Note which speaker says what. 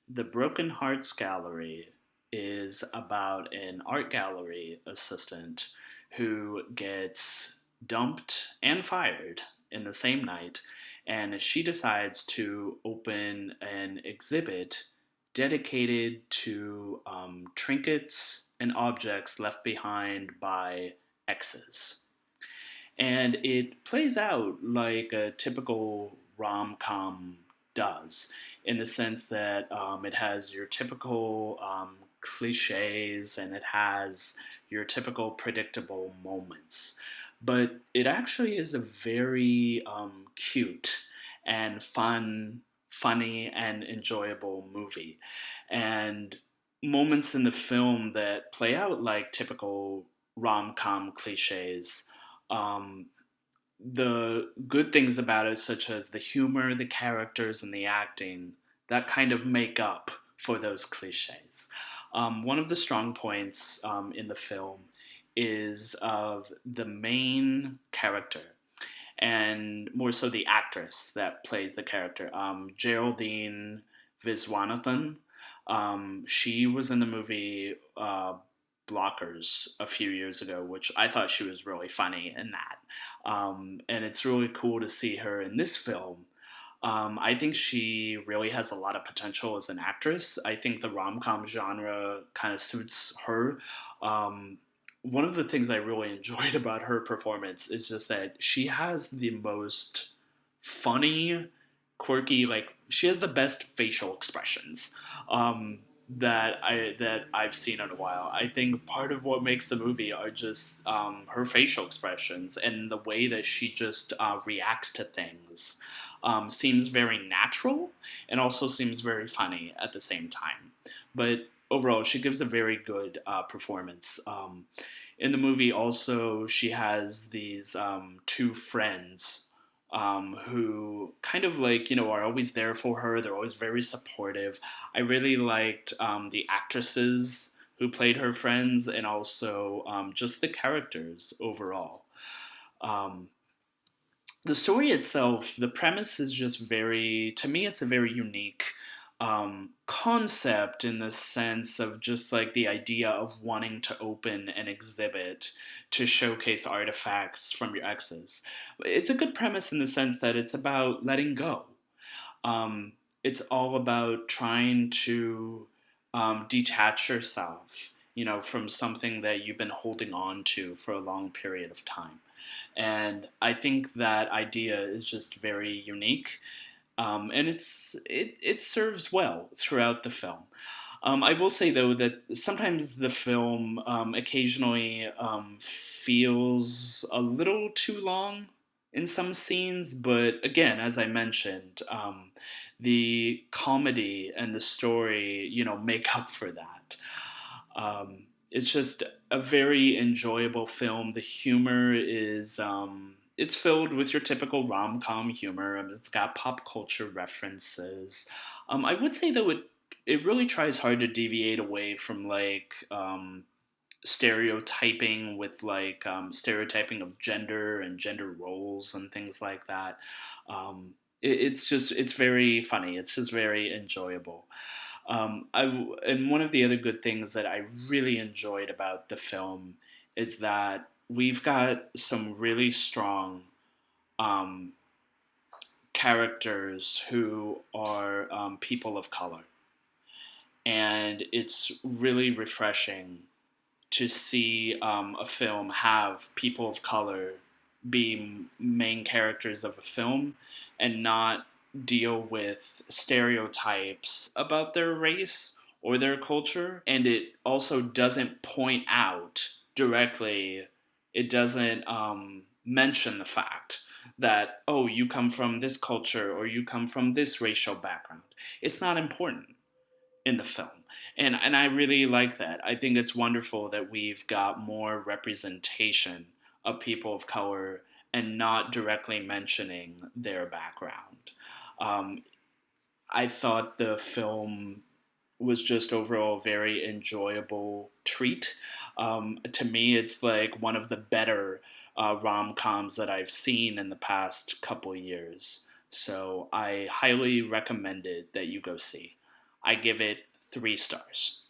Speaker 1: The Broken Hearts Gallery is about an art gallery assistant who gets dumped and fired in the same night, and she decides to open an exhibit dedicated to trinkets and objects left behind by exes. And it plays out like a typical rom com does, in the sense that it has your typical cliches and it has your typical predictable moments. But it actually is a very cute and funny, and enjoyable movie. And moments in the film that play out like typical rom com cliches, um, the good things about it, such as the humor, the characters, and the acting, that kind of make up for those cliches. One of the strong points in the film is of the main character, and more so the actress that plays the character, Geraldine Viswanathan. She was in the movie Blockers a few years ago, which I thought she was really funny in that. And it's really cool to see her in this film. I think she really has a lot of potential as an actress. I think the rom com genre kind of suits her. Um, One of the things I really enjoyed about her performance is just that she has the most funny, quirky, like she has the best facial expressions um, that I've seen in a while. I think part of what makes the movie are just her facial expressions and the way that she just reacts to things. Seems very natural and also seems very funny at the same time. But overall, she gives a very good performance. In the movie, also, she has these two friends who kind of like, are always there for her. They're always very supportive. I really liked the actresses who played her friends, and also just the characters overall. Um, the story itself, the premise is just very, to me, it's a very unique concept, in the sense of just like the idea of wanting to open an exhibit to showcase artifacts from your exes. It's a good premise in the sense that it's about letting go. Um, it's all about trying to detach yourself, from something that you've been holding on to for a long period of time. And I think that idea is just very unique, and it serves well throughout the film. I will say though that sometimes the film occasionally feels a little too long in some scenes, but again, as I mentioned, the comedy and the story, make up for that. It's just a very enjoyable film. The humor is it's filled with your typical rom com humor. It's got pop culture references. I would say though it really tries hard to deviate away from like stereotyping, with like stereotyping of gender and gender roles and things like that. It's very funny. It's just very enjoyable. And one of the other good things that I really enjoyed about the film is that we've got some really strong um, characters who are people of color. And it's really refreshing to see a film have people of color be main characters of a film, and not deal with stereotypes about their race or their culture. And it also doesn't point out directly, it doesn't mention the fact that, oh, you come from this culture or you come from this racial background. It's not important in the film. And I really like that. I think it's wonderful that we've got more representation of people of color and not directly mentioning their background. Um, I thought the film was just overall a very enjoyable treat. To me, it's like one of the better rom coms that I've seen in the past couple years. So I highly recommend it that you go see. I give it 3 stars.